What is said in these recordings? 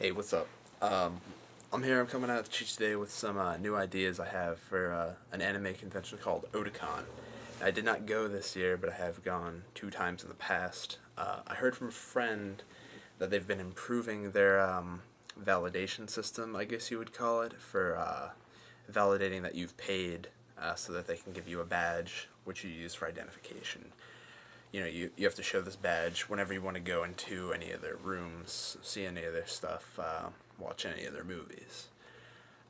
Hey, what's up? I'm coming out to you today with some new ideas I have for an anime convention called Otakon. I did not go this year, but I have gone 2 times in the past. I heard from a friend that they've been improving their validation system, I guess you would call it, for validating that you've paid so that they can give you a badge, which you use for identification. You have to show this badge whenever you want to go into any of their rooms, see any of their stuff, watch any of their movies.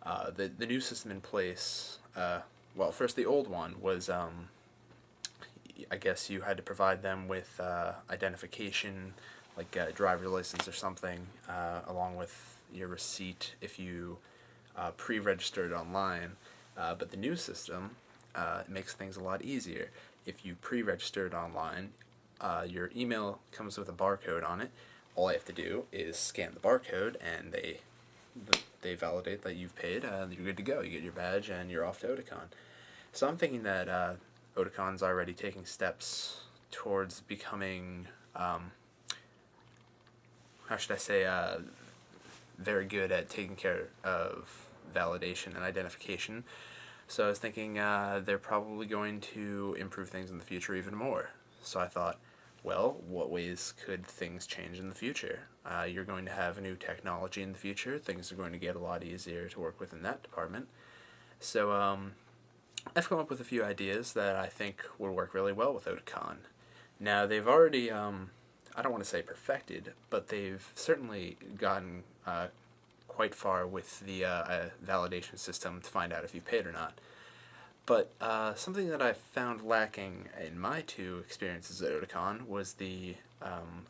The new system in place, well, first the old one was, I guess you had to provide them with identification, like a driver license or something, along with your receipt if you pre-registered online. But the new system makes things a lot easier. If you pre-registered online, your email comes with a barcode on it. All I have to do is scan the barcode, and they validate that you've paid. You're good to go. You get your badge, and you're off to Otakon. So I'm thinking that Otakon's already taking steps towards becoming, how should I say, very good at taking care of validation and identification. So I was thinking they're probably going to improve things in the future even more. So I thought, well, what ways could things change in the future? You're going to have new technology in the future. Things are going to get a lot easier to work with in that department. So I've come up with a few ideas that I think would work really well with Otakon. Now, they've already, I don't want to say perfected, but they've certainly gotten quite far with the validation system to find out if you paid or not. But something that I found lacking in my 2 experiences at Otakon was the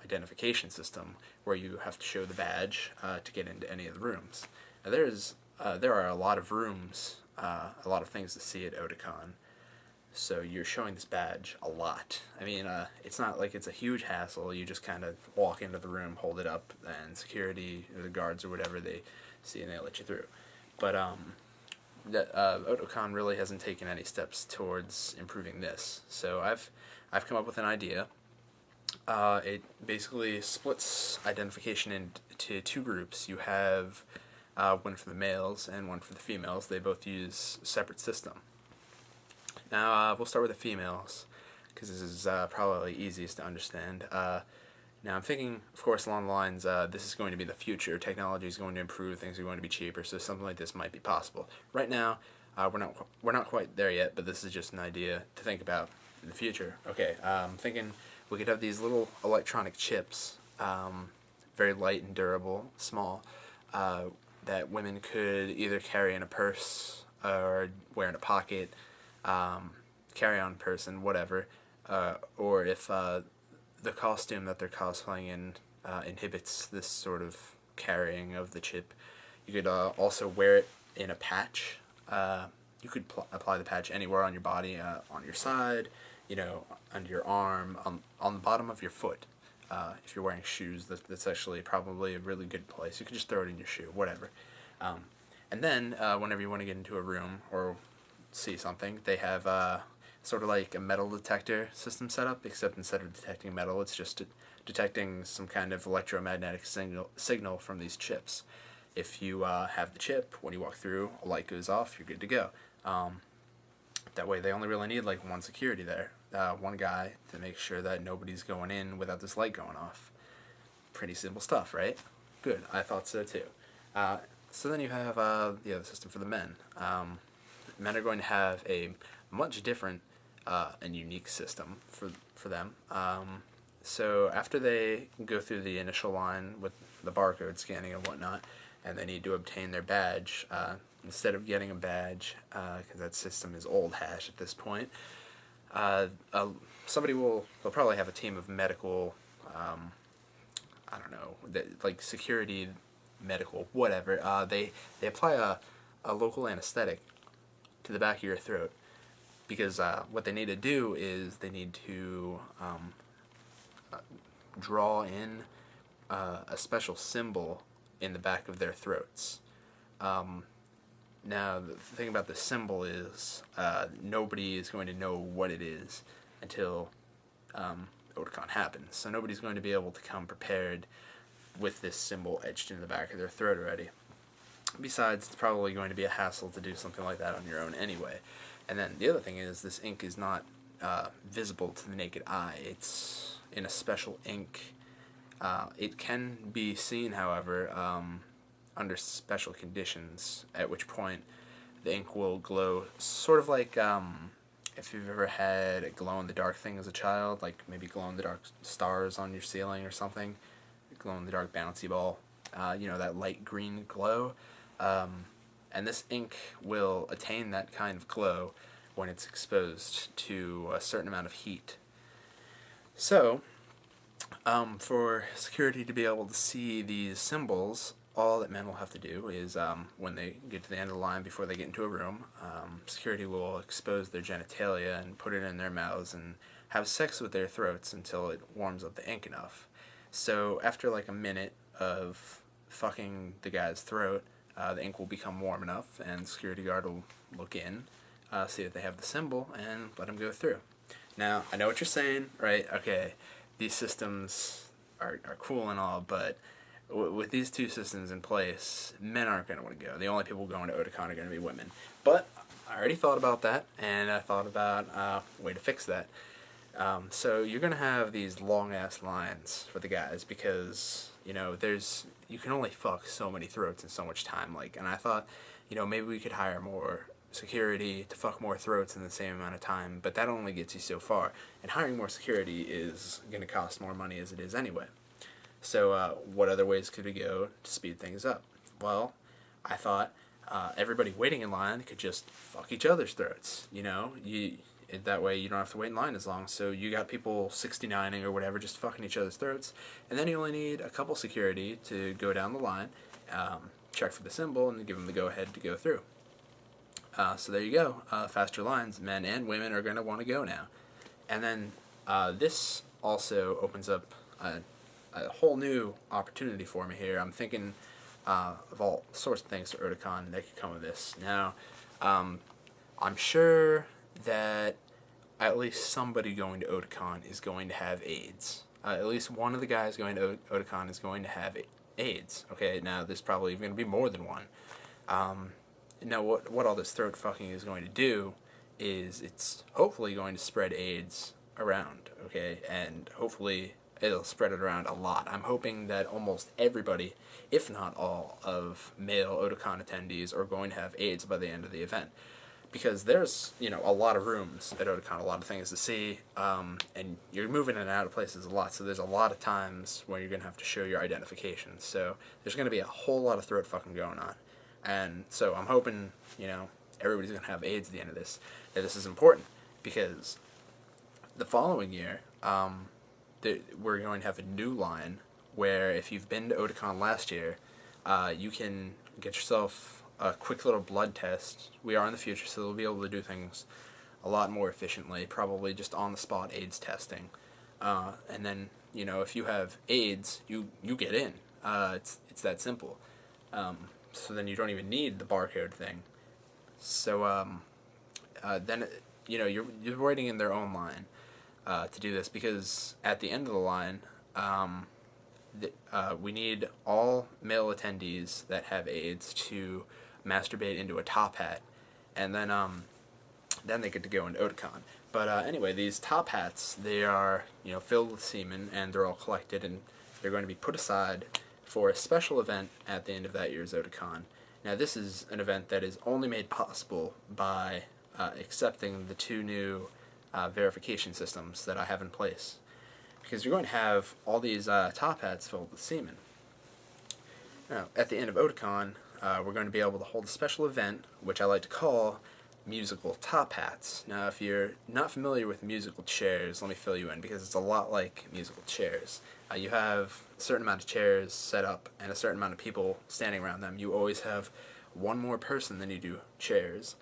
identification system, where you have to show the badge to get into any of the rooms. Now, there are a lot of rooms, a lot of things to see at Otakon, so you're showing this badge a lot. I mean, it's not like it's a huge hassle. You just kind of walk into the room, hold it up, and security, or the guards or whatever, they see and they let you through. But Otakon really hasn't taken any steps towards improving this. So I've come up with an idea. It basically splits identification into 2 groups. You have one for the males and one for the females. They both use a separate system. Now we'll start with the females, because this is probably easiest to understand. Now I'm thinking, of course, along the lines, this is going to be the future. Technology is going to improve. Things are going to be cheaper. So something like this might be possible. Right now, we're not quite there yet, but this is just an idea to think about in the future. Okay, I'm thinking we could have these little electronic chips, very light and durable, small, that women could either carry in a purse or wear in a pocket, carry-on person, whatever, or if the costume that they're cosplaying in inhibits this sort of carrying of the chip. You could also wear it in a patch. You could apply the patch anywhere on your body, on your side, under your arm, on the bottom of your foot. If you're wearing shoes, that's actually probably a really good place. You could just throw it in your shoe, whatever. And then, whenever you want to get into a room or see something, they have sort of like a metal detector system set up, except instead of detecting metal, it's just detecting some kind of electromagnetic signal from these chips. If you have the chip, when you walk through, a light goes off, you're good to go. That way they only really need like one security there, one guy to make sure that nobody's going in without this light going off. Pretty simple stuff, right? Good, I thought so too. So then you have the other system for the men. Men are going to have a much different and unique system for them. So after they go through the initial line with the barcode scanning and whatnot, and they need to obtain their badge, instead of getting a badge, because that system is old hash at this point, they'll probably have a team of medical, I don't know, like security, medical, whatever. They apply a local anesthetic to the back of your throat, because what they need to do is they need to draw in a special symbol in the back of their throats. Now, the thing about the symbol is nobody is going to know what it is until Otakon happens. So nobody's going to be able to come prepared with this symbol etched in the back of their throat already. Besides, it's probably going to be a hassle to do something like that on your own anyway. And then the other thing is, this ink is not visible to the naked eye. It's in a special ink. It can be seen, however, under special conditions, at which point the ink will glow, sort of like if you've ever had a glow-in-the-dark thing as a child, like maybe glow-in-the-dark stars on your ceiling or something, glow-in-the-dark bouncy ball, that light green glow. And this ink will attain that kind of glow when it's exposed to a certain amount of heat. So, for security to be able to see these symbols, all that men will have to do is, when they get to the end of the line before they get into a room, security will expose their genitalia and put it in their mouths and have sex with their throats until it warms up the ink enough. So after like a minute of fucking the guy's throat, the ink will become warm enough, and the security guard will look in, see that they have the symbol, and let him go through. Now, I know what you're saying, right? Okay, these systems are cool and all, but with these two systems in place, men aren't going to want to go. The only people going to Otakon are going to be women. But I already thought about that, and I thought about a way to fix that. So you're going to have these long-ass lines for the guys because, you can only fuck so many throats in so much time. And I thought, maybe we could hire more security to fuck more throats in the same amount of time, but that only gets you so far. And hiring more security is going to cost more money as it is anyway. So what other ways could we go to speed things up? Well, I thought everybody waiting in line could just fuck each other's throats. That way you don't have to wait in line as long. So you got people 69ing or whatever just fucking each other's throats, and then you only need a couple security to go down the line, check for the symbol, and give them the go-ahead to go through. So there you go. Faster lines. Men and women are going to want to go now. And then this also opens up a whole new opportunity for me here. I'm thinking of all sorts of things for Otakon that could come of this. Now, I'm sure that at least somebody going to Otakon is going to have AIDS. At least one of the guys going to Otakon is going to have AIDS. Okay, now there's probably going to be more than one. Now, what all this throat fucking is going to do is it's hopefully going to spread AIDS around, okay? And hopefully it'll spread it around a lot. I'm hoping that almost everybody, if not all, of male Otakon attendees are going to have AIDS by the end of the event. Because there's, a lot of rooms at Otakon, a lot of things to see, and you're moving in and out of places a lot, so there's a lot of times where you're going to have to show your identification. So there's going to be a whole lot of throat fucking going on. And so I'm hoping, everybody's going to have AIDS at the end of this. Now, this is important because the following year, we're going to have a new line where if you've been to Otakon last year, you can get yourself a quick little blood test. We are in the future, so they'll be able to do things a lot more efficiently, probably just on-the-spot AIDS testing. And then, if you have AIDS, you get in. It's that simple. So then you don't even need the barcode thing. So then, you're waiting in their own line to do this, because at the end of the line, we need all male attendees that have AIDS to masturbate into a top hat, and then they get to go into Otakon. But anyway, these top hats, they are filled with semen, and they're all collected, and they're going to be put aside for a special event at the end of that year's Otakon. Now, this is an event that is only made possible by accepting the two new verification systems that I have in place, because you're going to have all these top hats filled with semen. Now, at the end of Otakon, we're going to be able to hold a special event, which I like to call musical top hats. Now, if you're not familiar with musical chairs, let me fill you in, because it's a lot like musical chairs. You have a certain amount of chairs set up and a certain amount of people standing around them. You always have one more person than you do chairs.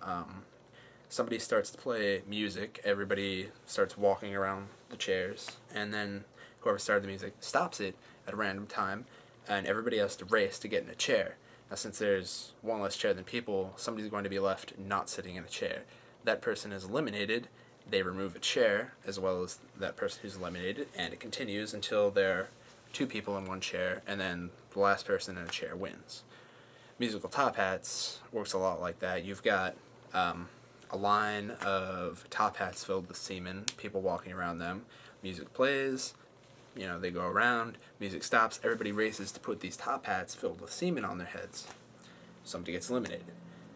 Somebody starts to play music, everybody starts walking around the chairs, and then whoever started the music stops it at a random time, and everybody has to race to get in a chair. Now, since there's one less chair than people, somebody's going to be left not sitting in a chair. That person is eliminated, they remove a chair, as well as that person who's eliminated, and it continues until their 2 people in one chair, and then the last person in a chair wins. Musical top hats works a lot like that. You've got a line of top hats filled with semen, people walking around them. Music plays, they go around, music stops, everybody races to put these top hats filled with semen on their heads. Somebody gets eliminated.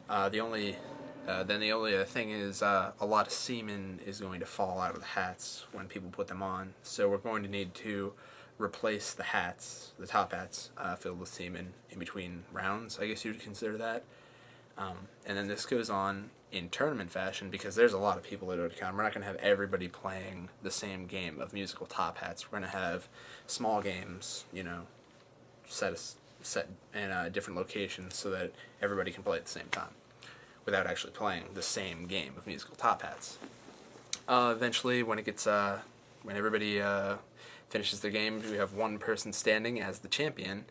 Then the only other thing is a lot of semen is going to fall out of the hats when people put them on, so we're going to need to replace the top hats filled with semen in between rounds, I guess you would consider that. And then this goes on in tournament fashion, because there's a lot of people at Otakon. We're not going to have everybody playing the same game of musical top hats. We're going to have small games, set in different locations so that everybody can play at the same time without actually playing the same game of musical top hats. Eventually, when everybody finishes their game, we have one person standing as the champion.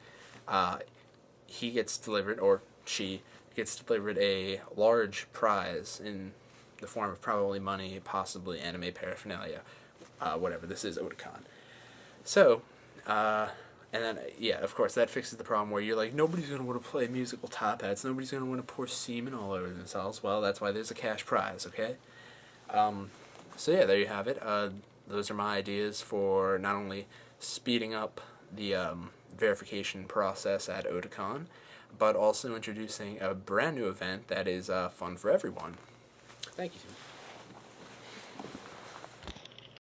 He gets delivered, or she gets delivered, a large prize in the form of probably money, possibly anime paraphernalia, whatever. This is Otakon. So, and then, yeah, of course, that fixes the problem where you're like, nobody's going to want to play musical top hats, nobody's going to want to pour semen all over themselves. Well, that's why there's a cash prize, okay? So yeah, there you have it. Those are my ideas for not only speeding up the verification process at Otakon, but also introducing a brand new event that is fun for everyone. Thank you.